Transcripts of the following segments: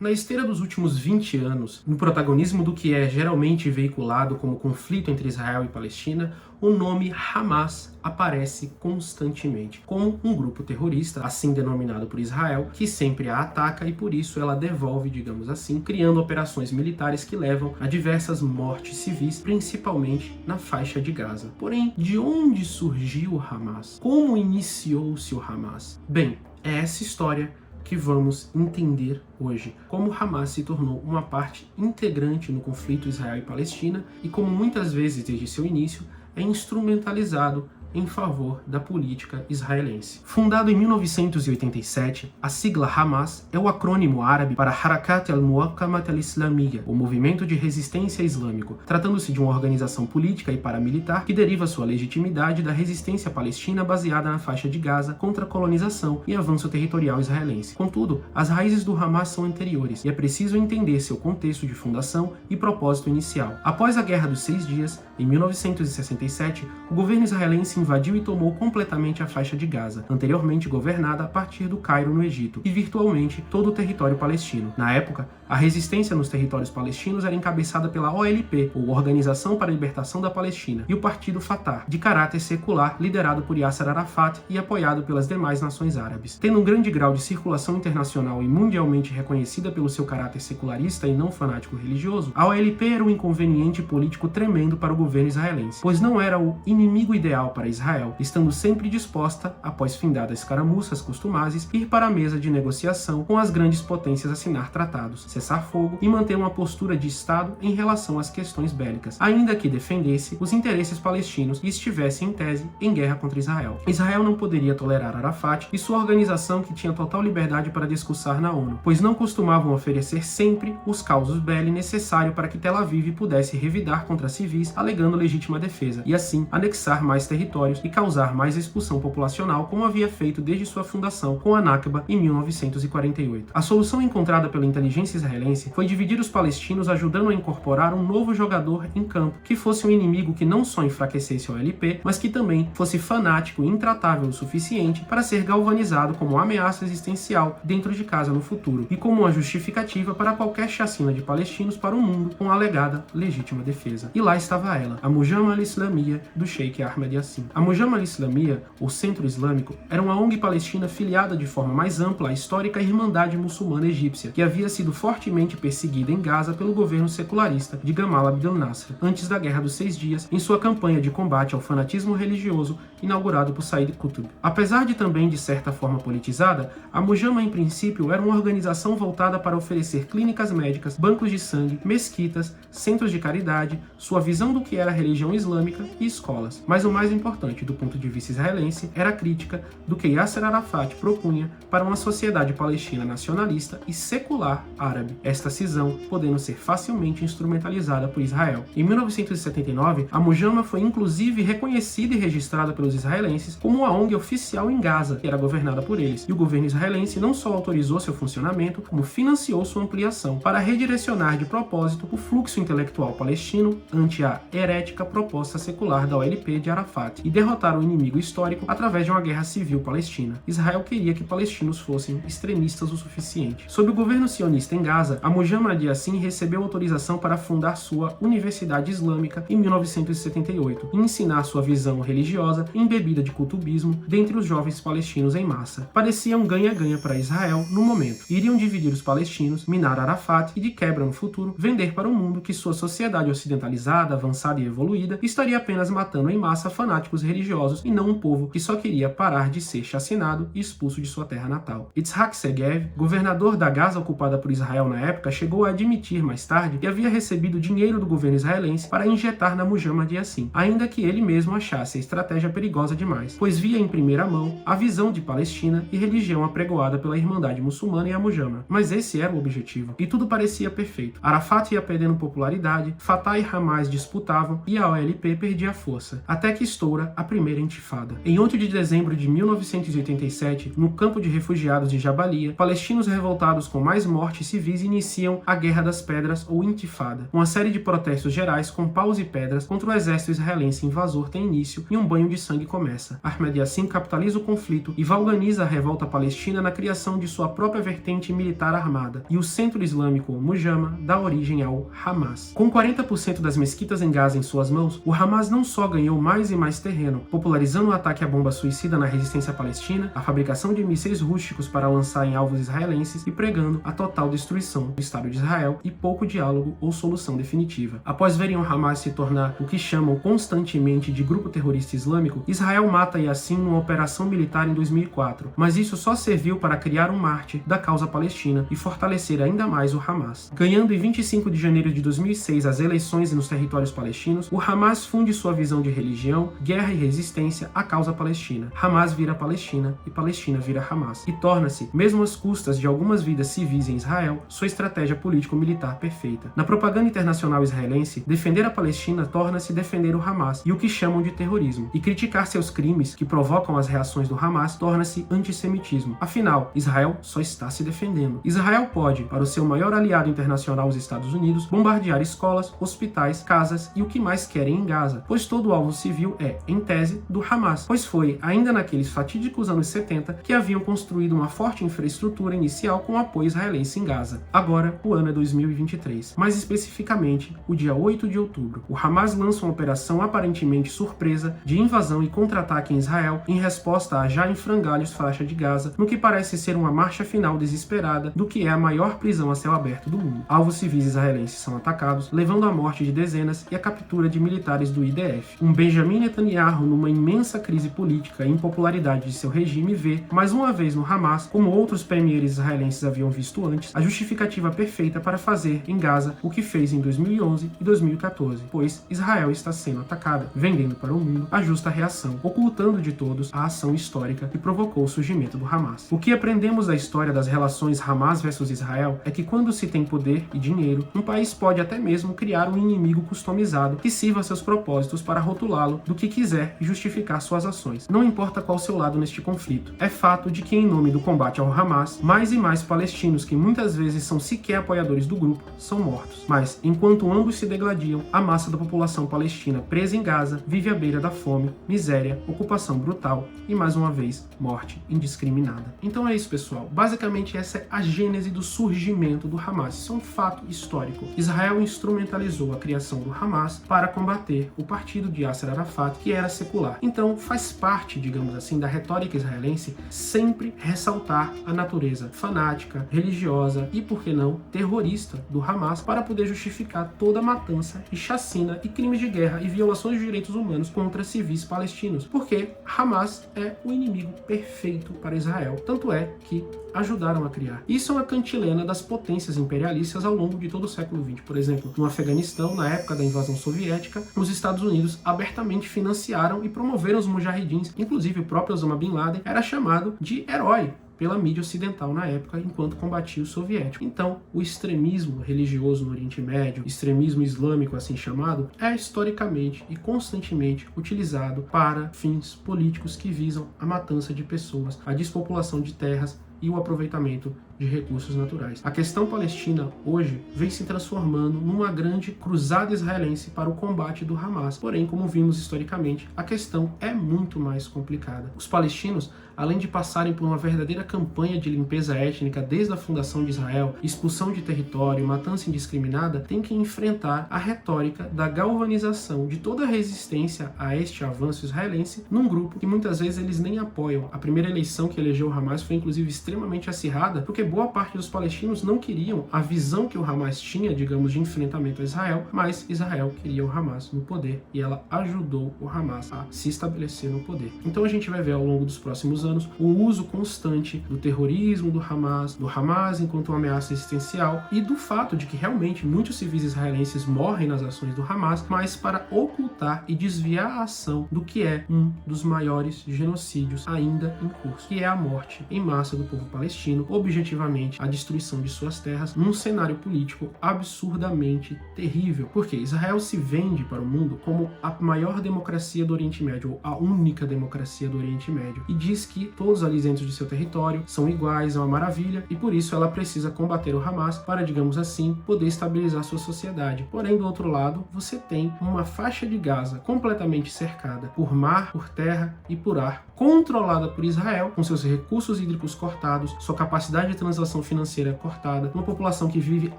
Na esteira dos últimos 20 anos, no protagonismo do que é geralmente veiculado como conflito entre Israel e Palestina, o nome Hamas aparece constantemente, como um grupo terrorista, assim denominado por Israel, que sempre a ataca e por isso ela devolve, digamos assim, criando operações militares que levam a diversas mortes civis, principalmente na faixa de Gaza. Porém, de onde surgiu o Hamas? Como iniciou-se o Hamas? Bem, é essa história que vamos entender hoje, como Hamas se tornou uma parte integrante no conflito Israel e Palestina e como muitas vezes desde seu início é instrumentalizado em favor da política israelense. Fundado em 1987, a sigla Hamas é o acrônimo árabe para Harakat al-Muqawamat al-Islamiyya, o Movimento de Resistência Islâmico, tratando-se de uma organização política e paramilitar que deriva sua legitimidade da resistência palestina baseada na faixa de Gaza contra a colonização e avanço territorial israelense. Contudo, as raízes do Hamas são anteriores e é preciso entender seu contexto de fundação e propósito inicial. Após a Guerra dos 6 Dias, em 1967, o governo israelense invadiu e tomou completamente a faixa de Gaza, anteriormente governada a partir do Cairo, no Egito, e virtualmente todo o território palestino. Na época, a resistência nos territórios palestinos era encabeçada pela OLP, ou Organização para a Libertação da Palestina, e o Partido Fatah, de caráter secular, liderado por Yasser Arafat e apoiado pelas demais nações árabes. Tendo um grande grau de circulação internacional e mundialmente reconhecida pelo seu caráter secularista e não fanático religioso, a OLP era um inconveniente político tremendo para o governo israelense, pois não era o inimigo ideal para Israel, estando sempre disposta, após findadas escaramuças costumazes, ir para a mesa de negociação com as grandes potências assinar tratados, cessar fogo e manter uma postura de Estado em relação às questões bélicas, ainda que defendesse os interesses palestinos e estivesse, em tese, em guerra contra Israel. Israel não poderia tolerar Arafat e sua organização, que tinha total liberdade para discursar na ONU, pois não costumavam oferecer sempre os causos belli necessário para que Tel Aviv pudesse revidar contra civis alegando legítima defesa, e assim anexar mais territórios e causar mais expulsão populacional, como havia feito desde sua fundação com a Nakba em 1948. A solução encontrada pela inteligência israelense foi dividir os palestinos, ajudando a incorporar um novo jogador em campo, que fosse um inimigo que não só enfraquecesse a OLP, mas que também fosse fanático e intratável o suficiente para ser galvanizado como uma ameaça existencial dentro de casa no futuro, e como uma justificativa para qualquer chacina de palestinos para o mundo com a alegada legítima defesa. E lá estava ela, a Mujama al-Islamiyya do Sheikh Ahmed Yassin. A Mujama al-Islamiyya, ou Centro Islâmico, era uma ONG palestina filiada de forma mais ampla à histórica Irmandade Muçulmana Egípcia, que havia sido fortemente perseguida em Gaza pelo governo secularista de Gamal Abdel Nasser, antes da Guerra dos 6 Dias, em sua campanha de combate ao fanatismo religioso inaugurado por Said Qutb. Apesar de também de certa forma politizada, a Mujama em princípio era uma organização voltada para oferecer clínicas médicas, bancos de sangue, mesquitas, centros de caridade, sua visão do que era a religião islâmica e escolas. Mas o mais importante do ponto de vista israelense era a crítica do que Yasser Arafat propunha para uma sociedade palestina nacionalista e secular árabe, esta cisão podendo ser facilmente instrumentalizada por Israel. Em 1979, a Mujama foi inclusive reconhecida e registrada pelos israelenses como uma ONG oficial em Gaza, que era governada por eles, e o governo israelense não só autorizou seu funcionamento, como financiou sua ampliação para redirecionar de propósito o fluxo intelectual palestino ante a herética proposta secular da OLP de Arafat e derrotar o inimigo histórico através de uma guerra civil palestina. Israel queria que palestinos fossem extremistas o suficiente. Sob o governo sionista em Gaza, a Mujama al-Yassin recebeu autorização para fundar sua Universidade Islâmica em 1978 e ensinar sua visão religiosa embebida de cultubismo dentre os jovens palestinos em massa. Parecia um ganha-ganha para Israel no momento. Iriam dividir os palestinos, minar Arafat e, de quebra no futuro, vender para o mundo que sua sociedade ocidentalizada, avançada e evoluída estaria apenas matando em massa fanáticos religiosos e não um povo que só queria parar de ser chacinado e expulso de sua terra natal. Yitzhak Segev, governador da Gaza ocupada por Israel na época, chegou a admitir mais tarde que havia recebido dinheiro do governo israelense para injetar na Mujama al-Yassin, ainda que ele mesmo achasse a estratégia perigosa demais, pois via em primeira mão a visão de Palestina e religião apregoada pela Irmandade Muçulmana e a Mujama. Mas esse era o objetivo, e tudo parecia perfeito. Arafat ia perdendo popularidade, Fatah e Hamas disputavam e a OLP perdia força, até que estoura inaugura a primeira intifada. Em 8 de dezembro de 1987, no campo de refugiados de Jabalia, palestinos revoltados com mais mortes civis iniciam a Guerra das Pedras ou Intifada. Uma série de protestos gerais com paus e pedras contra o exército israelense invasor tem início e um banho de sangue começa. Ahmed Yassin capitaliza o conflito e valganiza a revolta palestina na criação de sua própria vertente militar armada, e o centro islâmico Mujama dá origem ao Hamas. Com 40% das mesquitas em Gaza em suas mãos, o Hamas não só ganhou mais e mais terreno, popularizando o ataque à bomba suicida na resistência palestina, a fabricação de mísseis rústicos para lançar em alvos israelenses e pregando a total destruição do Estado de Israel e pouco diálogo ou solução definitiva. Após verem o Hamas se tornar o que chamam constantemente de grupo terrorista islâmico, Israel mata Yassin numa operação militar em 2004, mas isso só serviu para criar um mártir da causa palestina e fortalecer ainda mais o Hamas. Ganhando em 25 de janeiro de 2006 as eleições nos territórios palestinos, o Hamas funde sua visão de religião, guerra e resistência à causa palestina. Hamas vira Palestina e Palestina vira Hamas. E torna-se, mesmo às custas de algumas vidas civis em Israel, sua estratégia político-militar perfeita. Na propaganda internacional israelense, defender a Palestina torna-se defender o Hamas e o que chamam de terrorismo. E criticar seus crimes, que provocam as reações do Hamas, torna-se antissemitismo. Afinal, Israel só está se defendendo. Israel pode, para o seu maior aliado internacional, os Estados Unidos, bombardear escolas, hospitais, casas e o que mais querem em Gaza, pois todo o alvo civil é, em tese, do Hamas, pois foi ainda naqueles fatídicos anos 70 que haviam construído uma forte infraestrutura inicial com apoio israelense em Gaza. Agora, o ano é 2023, mais especificamente, o dia 8 de outubro. O Hamas lança uma operação aparentemente surpresa de invasão e contra-ataque em Israel em resposta à já em frangalhos faixa de Gaza, no que parece ser uma marcha final desesperada do que é a maior prisão a céu aberto do mundo. Alvos civis israelenses são atacados, levando à morte de dezenas e à captura de militares do IDF. Um Benjamin Netanyahu, numa imensa crise política e impopularidade de seu regime, vê, mais uma vez no Hamas, como outros premieres israelenses haviam visto antes, a justificativa perfeita para fazer em Gaza o que fez em 2011 e 2014, pois Israel está sendo atacada, vendendo para o mundo a justa reação, ocultando de todos a ação histórica que provocou o surgimento do Hamas. O que aprendemos da história das relações Hamas versus Israel é que quando se tem poder e dinheiro, um país pode até mesmo criar um inimigo customizado que sirva a seus propósitos para rotulá-lo do que quiser e justificar suas ações. Não importa qual seu lado neste conflito. É fato de que, em nome do combate ao Hamas, mais e mais palestinos, que muitas vezes são sequer apoiadores do grupo, são mortos. Mas, enquanto ambos se degladiam, a massa da população palestina presa em Gaza vive à beira da fome, miséria, ocupação brutal e, mais uma vez, morte indiscriminada. Então é isso, pessoal. Basicamente, essa é a gênese do surgimento do Hamas. Isso é um fato histórico. Israel instrumentalizou a criação do Hamas para combater o partido de Yasser Arafat, que era secular. Então, faz parte, digamos assim, da retórica israelense sempre ressaltar a natureza fanática, religiosa e, por que não, terrorista do Hamas para poder justificar toda a matança e chacina e crimes de guerra e violações de direitos humanos contra civis palestinos, porque Hamas é o inimigo perfeito para Israel. Tanto é que ajudaram a criar. Isso é uma cantilena das potências imperialistas ao longo de todo o século XX. Por exemplo, no Afeganistão, na época da invasão soviética, os Estados Unidos abertamente financiaram e promoveram os mujahidins. Inclusive, o próprio Osama Bin Laden era chamado de herói pela mídia ocidental na época, enquanto combatia o soviético. Então, o extremismo religioso no Oriente Médio, extremismo islâmico assim chamado, é historicamente e constantemente utilizado para fins políticos que visam a matança de pessoas, a despopulação de terras e o aproveitamento de recursos naturais. A questão palestina hoje vem se transformando numa grande cruzada israelense para o combate do Hamas. Porém, como vimos historicamente, a questão é muito mais complicada. Os palestinos, além de passarem por uma verdadeira campanha de limpeza étnica desde a fundação de Israel, expulsão de território, matança indiscriminada, têm que enfrentar a retórica da galvanização de toda a resistência a este avanço israelense num grupo que muitas vezes eles nem apoiam. A primeira eleição que elegeu o Hamas foi inclusive extremamente acirrada, porque boa parte dos palestinos não queriam a visão que o Hamas tinha, digamos, de enfrentamento a Israel, mas Israel queria o Hamas no poder e ela ajudou o Hamas a se estabelecer no poder. Então a gente vai ver ao longo dos próximos anos o uso constante do terrorismo do Hamas enquanto uma ameaça existencial e do fato de que realmente muitos civis israelenses morrem nas ações do Hamas, mas para ocultar e desviar a ação do que é um dos maiores genocídios ainda em curso, que é a morte em massa do povo palestino, objetivamente definitivamente a destruição de suas terras num cenário político absurdamente terrível, porque Israel se vende para o mundo como a maior democracia do Oriente Médio, ou a única democracia do Oriente Médio, e diz que todos ali dentro de seu território são iguais, é uma maravilha, e por isso ela precisa combater o Hamas para, digamos assim, poder estabilizar sua sociedade. Porém, do outro lado, você tem uma faixa de Gaza completamente cercada por mar, por terra e por ar, controlada por Israel, com seus recursos hídricos cortados, sua capacidade de transação financeira cortada, uma população que vive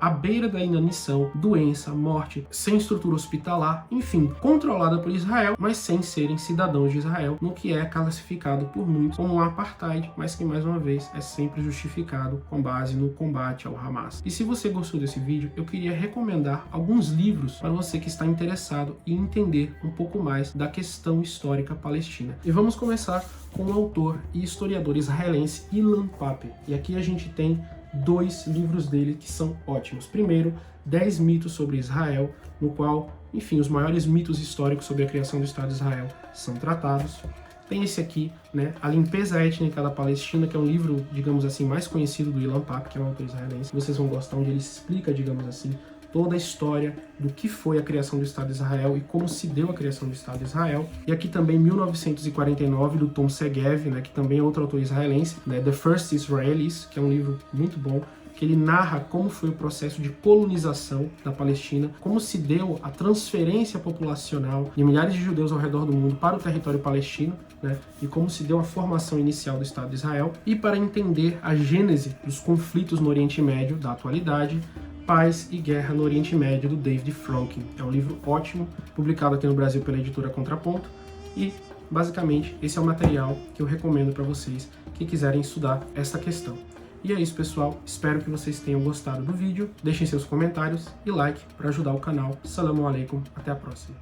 à beira da inanição, doença, morte, sem estrutura hospitalar, enfim, controlada por Israel, mas sem serem cidadãos de Israel, no que é classificado por muitos como um apartheid, mas que mais uma vez é sempre justificado com base no combate ao Hamas. E se você gostou desse vídeo, eu queria recomendar alguns livros para você que está interessado em entender um pouco mais da questão histórica palestina. E vamos começar com o autor e historiador israelense Ilan Pappé. E aqui a gente tem 2 livros dele que são ótimos. Primeiro, 10 mitos sobre Israel, no qual, enfim, os maiores mitos históricos sobre a criação do Estado de Israel são tratados. Tem esse aqui, né, A Limpeza Étnica da Palestina, que é um livro, digamos assim, mais conhecido do Ilan Pappé, que é um autor israelense. Vocês vão gostar, onde ele explica, digamos assim, toda a história do que foi a criação do Estado de Israel e como se deu a criação do Estado de Israel. E aqui também 1949, do Tom Segev, né, que também é outro autor israelense, né, The First Israelis, que é um livro muito bom, que ele narra como foi o processo de colonização da Palestina, como se deu a transferência populacional de milhares de judeus ao redor do mundo para o território palestino, né, e como se deu a formação inicial do Estado de Israel. E para entender a gênese dos conflitos no Oriente Médio da atualidade, Paz e Guerra no Oriente Médio, do David Fronkin. É um livro ótimo, publicado aqui no Brasil pela editora Contraponto, e basicamente esse é o material que eu recomendo para vocês que quiserem estudar essa questão. E é isso, pessoal, espero que vocês tenham gostado do vídeo, deixem seus comentários e like para ajudar o canal. Assalamu alaikum, até a próxima.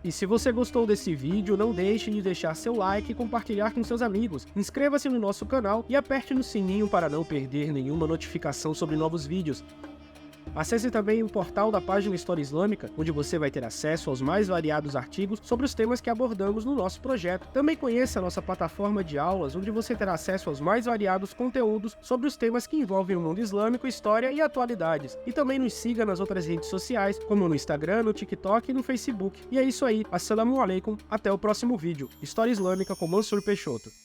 E se você gostou desse vídeo, não deixe de deixar seu like e compartilhar com seus amigos. Inscreva-se no nosso canal e aperte no sininho para não perder nenhuma notificação sobre novos vídeos. Acesse também o portal da página História Islâmica, onde você vai ter acesso aos mais variados artigos sobre os temas que abordamos no nosso projeto. Também conheça a nossa plataforma de aulas, onde você terá acesso aos mais variados conteúdos sobre os temas que envolvem o mundo islâmico, história e atualidades. E também nos siga nas outras redes sociais, como no Instagram, no TikTok e no Facebook. E é isso aí, assalamu alaikum, até o próximo vídeo. História Islâmica com Mansur Peixoto.